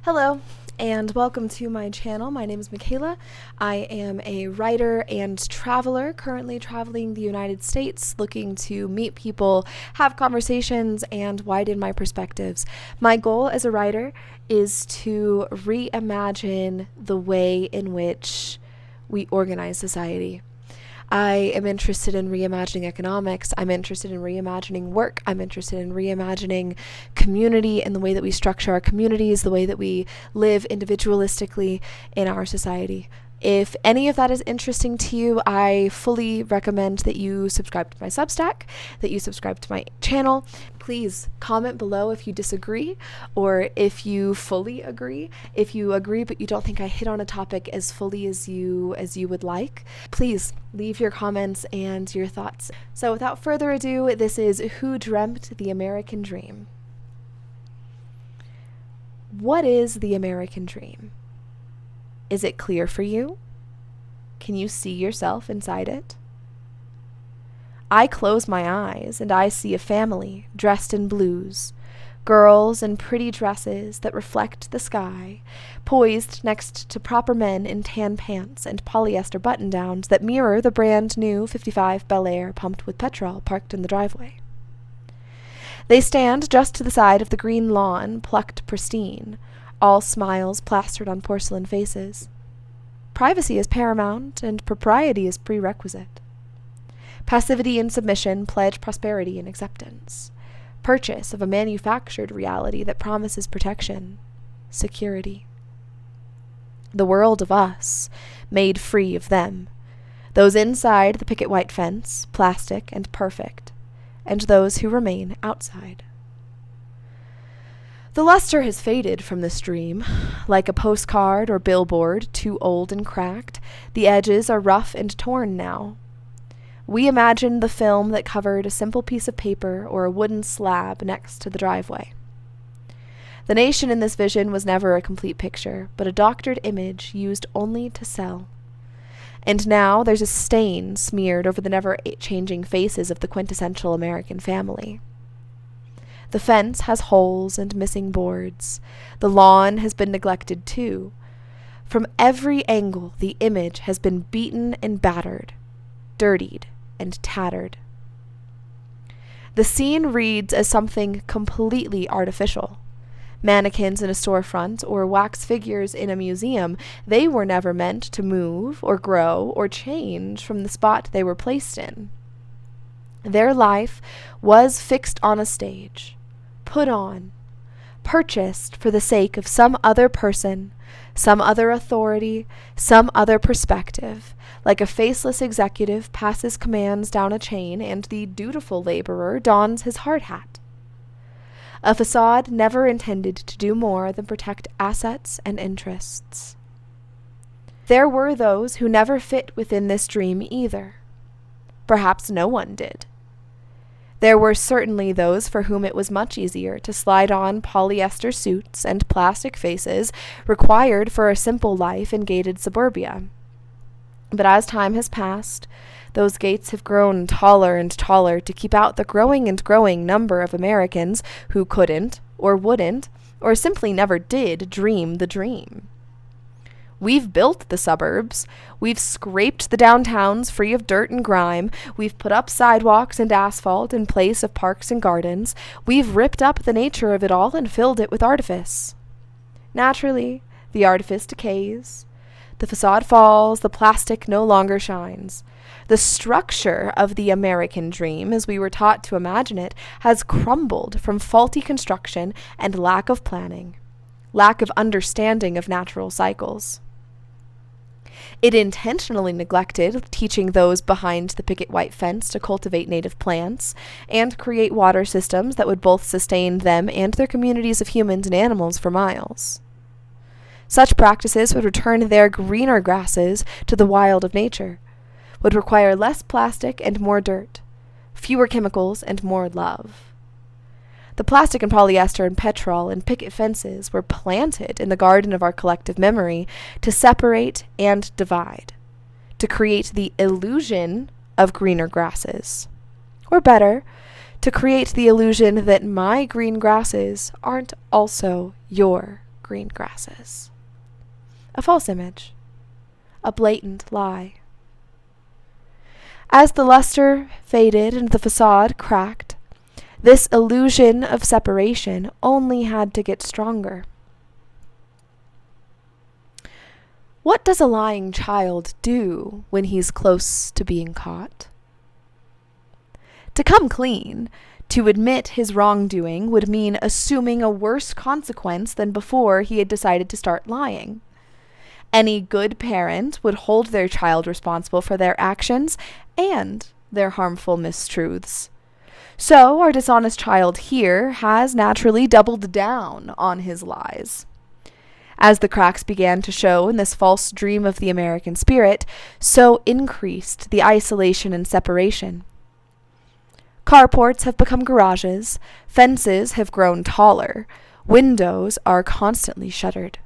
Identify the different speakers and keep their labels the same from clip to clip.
Speaker 1: Hello, and welcome to my channel. My name is Michaela. I am a writer and traveler, currently traveling the United States, looking to meet people, have conversations, and widen my perspectives. My goal as a writer is to reimagine the way in which we organize society. I am interested in reimagining economics. I'm interested in reimagining work. I'm interested in reimagining community and the way that we structure our communities, the way that we live individualistically in our society. If any of that is interesting to you, I fully recommend that you subscribe to my Substack, that you subscribe to my channel. Please comment below if you disagree or if you fully agree. If you agree but you don't think I hit on a topic as fully as you would like, please leave your comments and your thoughts. So without further ado, this is Who Dreamt the American Dream? What is the American dream? Is it clear for you? Can you see yourself inside it? I close my eyes and I see a family dressed in blues, girls in pretty dresses that reflect the sky, poised next to proper men in tan pants and polyester button-downs that mirror the brand new 55 Bel Air pumped with petrol parked in the driveway. They stand just to the side of the green lawn, plucked pristine, all smiles plastered on porcelain faces. Privacy is paramount, and propriety is prerequisite. Passivity and submission pledge prosperity and acceptance. Purchase of a manufactured reality that promises protection, security. The world of us, made free of them. Those inside the picket white fence, plastic and perfect, and those who remain outside. The luster has faded from this dream. Like a postcard or billboard, too old and cracked, the edges are rough and torn now. We imagined the film that covered a simple piece of paper or a wooden slab next to the driveway. The nation in this vision was never a complete picture, but a doctored image used only to sell. And now there's a stain smeared over the never-changing faces of the quintessential American family. The fence has holes and missing boards. The lawn has been neglected too. From every angle, the image has been beaten and battered, dirtied and tattered. The scene reads as something completely artificial. Mannequins in a storefront or wax figures in a museum, they were never meant to move or grow or change from the spot they were placed in. Their life was fixed on a stage, put on, purchased for the sake of some other person, some other authority, some other perspective, like a faceless executive passes commands down a chain and the dutiful laborer dons his hard hat. A facade never intended to do more than protect assets and interests. There were those who never fit within this dream either. Perhaps no one did. There were certainly those for whom it was much easier to slide on polyester suits and plastic faces required for a simple life in gated suburbia. But as time has passed, those gates have grown taller and taller to keep out the growing and growing number of Americans who couldn't, or wouldn't, or simply never did dream the dream. We've built the suburbs. We've scraped the downtowns free of dirt and grime. We've put up sidewalks and asphalt in place of parks and gardens. We've ripped up the nature of it all and filled it with artifice. Naturally, the artifice decays. The facade falls. The plastic no longer shines. The structure of the American dream, as we were taught to imagine it, has crumbled from faulty construction and lack of planning, lack of understanding of natural cycles. It intentionally neglected teaching those behind the picket white fence to cultivate native plants and create water systems that would both sustain them and their communities of humans and animals for miles. Such practices would return their greener grasses to the wild of nature, would require less plastic and more dirt, fewer chemicals and more love. The plastic and polyester and petrol and picket fences were planted in the garden of our collective memory to separate and divide, to create the illusion of greener grasses. Or better, to create the illusion that my green grasses aren't also your green grasses. A false image. A blatant lie. As the luster faded and the facade cracked, this illusion of separation only had to get stronger. What does a lying child do when he's close to being caught? To come clean, to admit his wrongdoing, would mean assuming a worse consequence than before he had decided to start lying. Any good parent would hold their child responsible for their actions and their harmful mistruths. So our dishonest child here has naturally doubled down on his lies. As the cracks began to show in this false dream of the American spirit, so increased the isolation and separation. Carports have become garages, fences have grown taller, windows are constantly shuttered.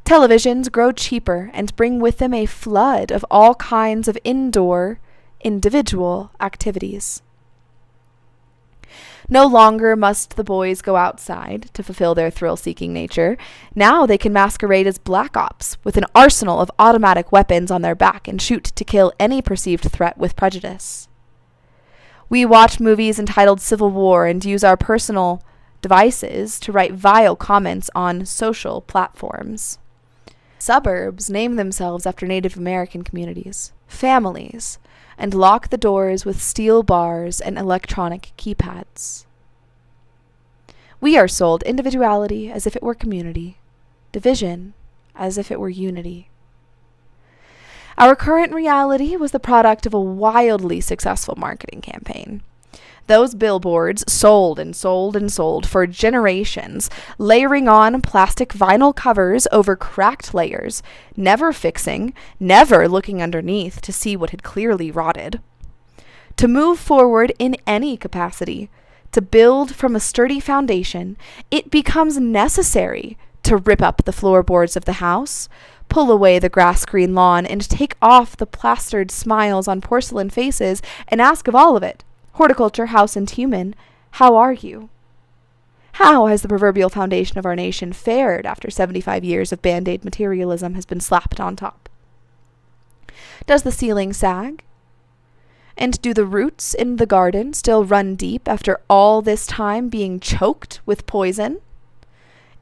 Speaker 1: Televisions grow cheaper and bring with them a flood of all kinds of indoor, individual activities. No longer must the boys go outside to fulfill their thrill-seeking nature. Now they can masquerade as black ops with an arsenal of automatic weapons on their back and shoot to kill any perceived threat with prejudice. We watch movies entitled Civil War and use our personal devices to write vile comments on social platforms. Suburbs name themselves after Native American communities, families, and lock the doors with steel bars and electronic keypads. We are sold individuality as if it were community, division as if it were unity. Our current reality was the product of a wildly successful marketing campaign. Those billboards sold and sold and sold for generations, layering on plastic vinyl covers over cracked layers, never fixing, never looking underneath to see what had clearly rotted. To move forward in any capacity, to build from a sturdy foundation, it becomes necessary to rip up the floorboards of the house, pull away the grass-green lawn, and take off the plastered smiles on porcelain faces, and ask of all of it, horticulture, house, and human, how are you? How has the proverbial foundation of our nation fared after 75 years of Band-Aid materialism has been slapped on top? Does the ceiling sag? And do the roots in the garden still run deep after all this time being choked with poison?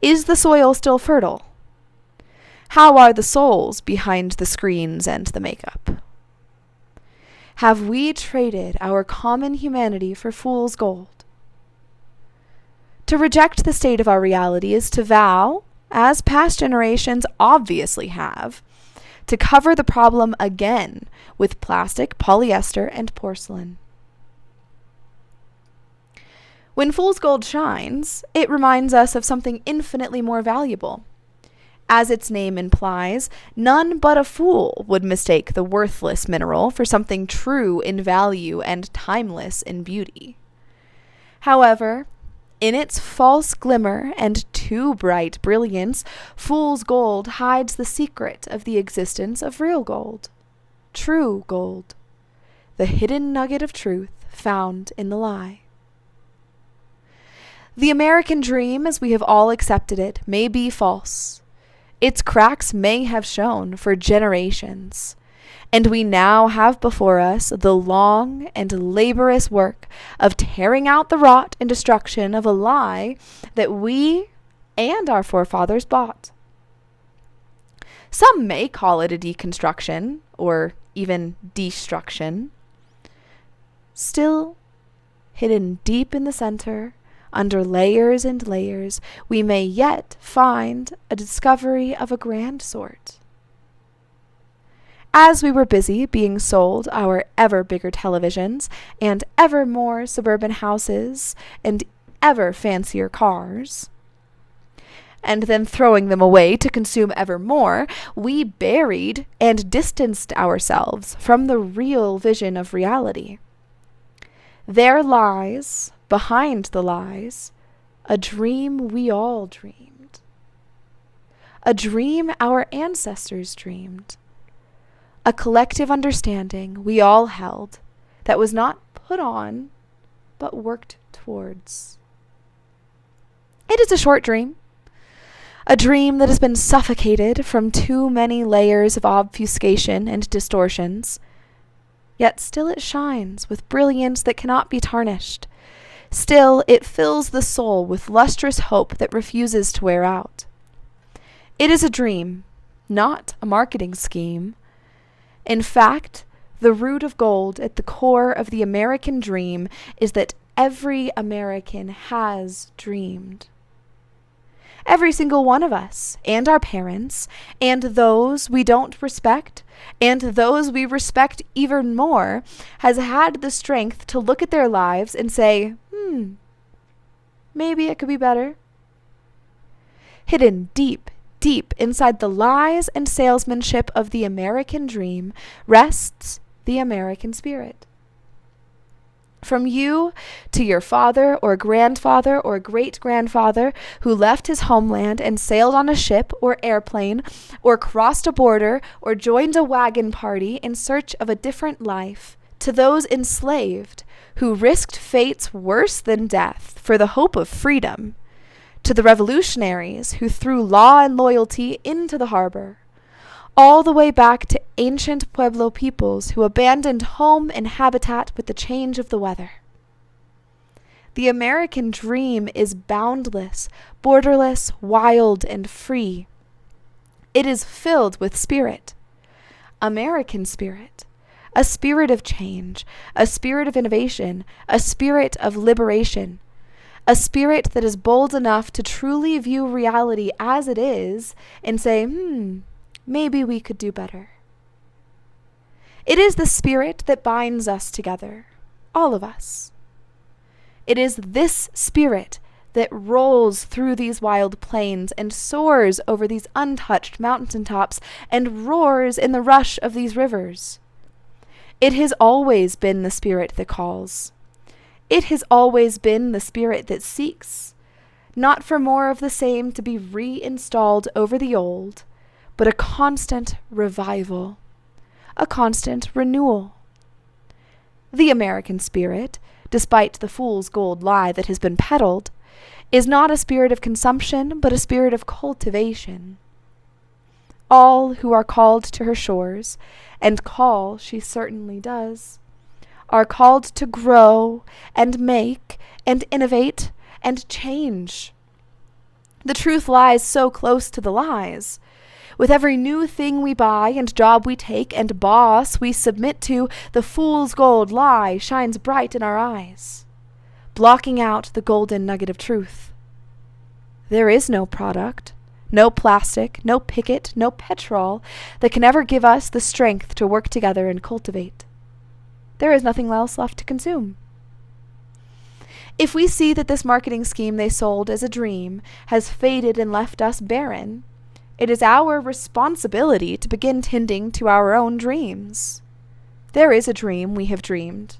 Speaker 1: Is the soil still fertile? How are the souls behind the screens and the makeup? Have we traded our common humanity for fool's gold? To reject the state of our reality is to vow, as past generations obviously have, to cover the problem again with plastic, polyester, and porcelain. When fool's gold shines, it reminds us of something infinitely more valuable. As its name implies, none but a fool would mistake the worthless mineral for something true in value and timeless in beauty. However, in its false glimmer and too bright brilliance, fool's gold hides the secret of the existence of real gold, true gold, the hidden nugget of truth found in the lie. The American dream, as we have all accepted it, may be false. Its cracks may have shown for generations, and we now have before us the long and laborious work of tearing out the rot and destruction of a lie that we and our forefathers bought. Some may call it a deconstruction or even destruction. Still, hidden deep in the center, under layers and layers, we may yet find a discovery of a grand sort. As we were busy being sold our ever bigger televisions and ever more suburban houses and ever fancier cars, and then throwing them away to consume ever more, we buried and distanced ourselves from the real vision of reality. There lies, behind the lies, a dream we all dreamed. A dream our ancestors dreamed. A collective understanding we all held that was not put on, but worked towards. It is a short dream, A dream that has been suffocated from too many layers of obfuscation and distortions. Yet still it shines with brilliance that cannot be tarnished. Still it fills the soul with lustrous hope that refuses to wear out. It is a dream, not a marketing scheme. In fact, the root of gold at the core of the American dream is that every American has dreamed. Every single one of us, and our parents, and those we don't respect, and those we respect even more, has had the strength to look at their lives and say, maybe it could be better. Hidden deep, deep inside the lies and salesmanship of the American dream rests the American spirit. From you to your father or grandfather or great-grandfather who left his homeland and sailed on a ship or airplane or crossed a border or joined a wagon party in search of a different life, to those enslaved who risked fates worse than death for the hope of freedom, to the revolutionaries who threw law and loyalty into the harbor, all the way back to ancient Pueblo peoples who abandoned home and habitat with the change of the weather. The American dream is boundless, borderless, wild, and free. It is filled with spirit. American spirit. A spirit of change, a spirit of innovation, a spirit of liberation, a spirit that is bold enough to truly view reality as it is and say, maybe we could do better. It is the spirit that binds us together, all of us. It is this spirit that rolls through these wild plains and soars over these untouched mountaintops and roars in the rush of these rivers. It has always been the spirit that calls. It has always been the spirit that seeks, not for more of the same to be reinstalled over the old, but a constant revival, a constant renewal. The American spirit, despite the fool's gold lie that has been peddled, is not a spirit of consumption, but a spirit of cultivation. All who are called to her shores, and call she certainly does, are called to grow and make and innovate and change. The truth lies so close to the lies. With every new thing we buy and job we take and boss we submit to, the fool's gold lie shines bright in our eyes, blocking out the golden nugget of truth. There is no product, no plastic, no picket, no petrol that can ever give us the strength to work together and cultivate. There is nothing else left to consume. If we see that this marketing scheme they sold as a dream has faded and left us barren, it is our responsibility to begin tending to our own dreams. There is a dream we have dreamed.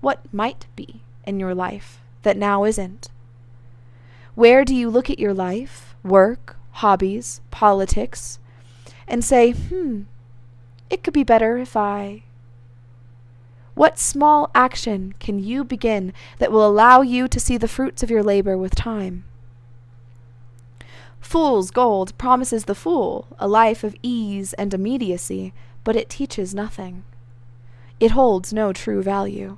Speaker 1: What might be in your life that now isn't? Where do you look at your life, work, hobbies, politics, and say, it could be better if I... What small action can you begin that will allow you to see the fruits of your labor with time? Fool's gold promises the fool a life of ease and immediacy, but it teaches nothing. It holds no true value.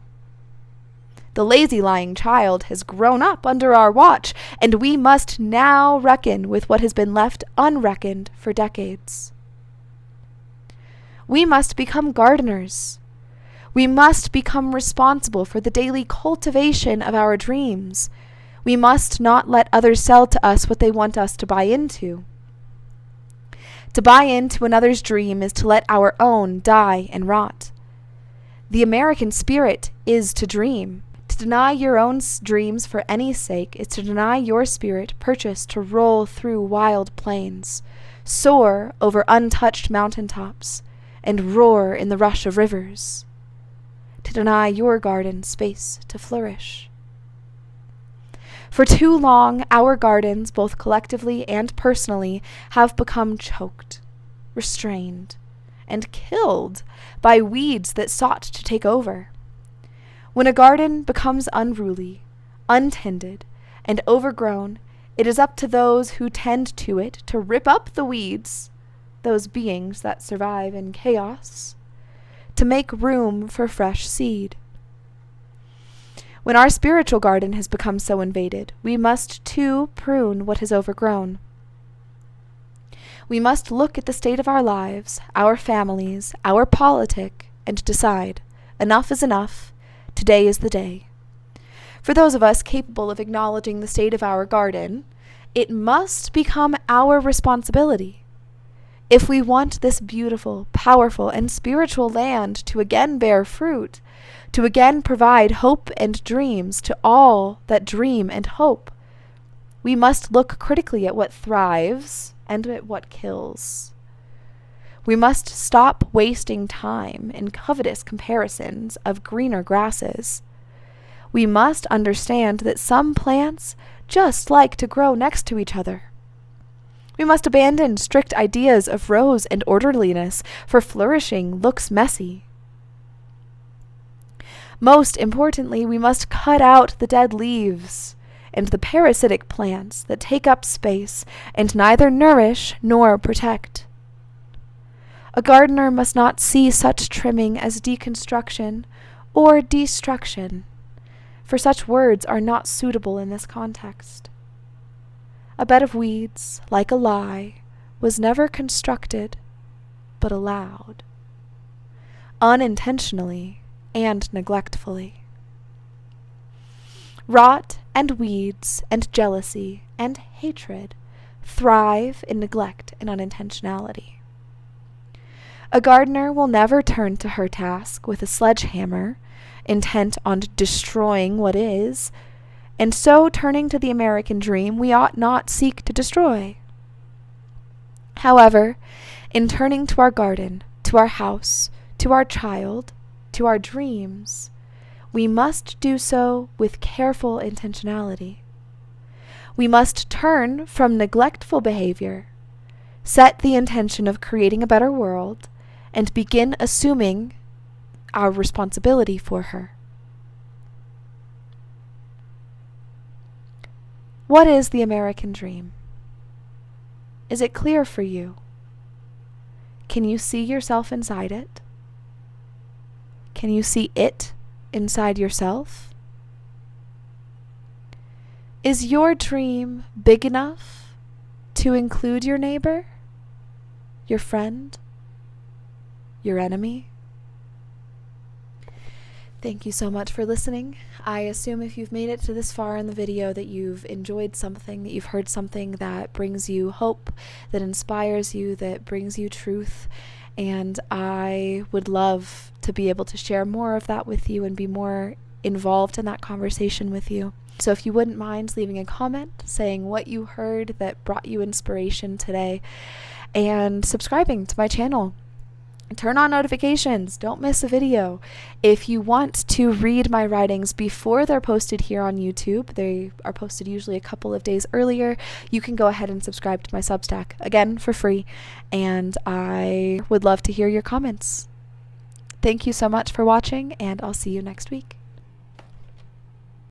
Speaker 1: The lazy lying child has grown up under our watch, and we must now reckon with what has been left unreckoned for decades. We must become gardeners. We must become responsible for the daily cultivation of our dreams. We must not let others sell to us what they want us to buy into. To buy into another's dream is to let our own die and rot. The American spirit is to dream. To deny your own dreams for any sake is to deny your spirit purchase to roll through wild plains, soar over untouched mountaintops, and roar in the rush of rivers. To deny your garden space to flourish. For too long, our gardens, both collectively and personally, have become choked, restrained, and killed by weeds that sought to take over. When a garden becomes unruly, untended, and overgrown, It is up to those who tend to it to rip up the weeds, those beings that survive in chaos, to make room for fresh seed. When our spiritual garden has become so invaded, we must too prune what has overgrown. We must look at the state of our lives, our families, our politic, and decide, enough is enough, today is the day. For those of us capable of acknowledging the state of our garden, it must become our responsibility. If we want this beautiful, powerful, and spiritual land to again bear fruit, to again provide hope and dreams to all that dream and hope, we must look critically at what thrives and at what kills. We must stop wasting time in covetous comparisons of greener grasses. We must understand that some plants just like to grow next to each other. We must abandon strict ideas of rows and orderliness, for flourishing looks messy. Most importantly, we must cut out the dead leaves and the parasitic plants that take up space and neither nourish nor protect. A gardener must not see such trimming as deconstruction or destruction, for such words are not suitable in this context. A bed of weeds, like a lie, was never constructed, but allowed, unintentionally and neglectfully. Rot and weeds and jealousy and hatred thrive in neglect and unintentionality. A gardener will never turn to her task with a sledgehammer, intent on destroying what is, and so turning to the American dream we ought not seek to destroy. However, in turning to our garden, to our house, to our child, to our dreams, we must do so with careful intentionality. We must turn from neglectful behavior, set the intention of creating a better world, and begin assuming our responsibility for her. What is the American dream? Is it clear for you? Can you see yourself inside it? Can you see it inside yourself? Is your dream big enough to include your neighbor, your friend, your enemy? Thank you so much for listening. I assume if you've made it to this far in the video that you've enjoyed something, that you've heard something that brings you hope, that inspires you, that brings you truth, and I would love to be able to share more of that with you and be more involved in that conversation with you. So if you wouldn't mind leaving a comment saying what you heard that brought you inspiration today, and subscribing to my channel. Turn on notifications. Don't miss a video. If you want to read my writings before they're posted here on YouTube, they are posted usually a couple of days earlier, you can go ahead and subscribe to my Substack, again, for free, and I would love to hear your comments. Thank you so much for watching, and I'll see you next week.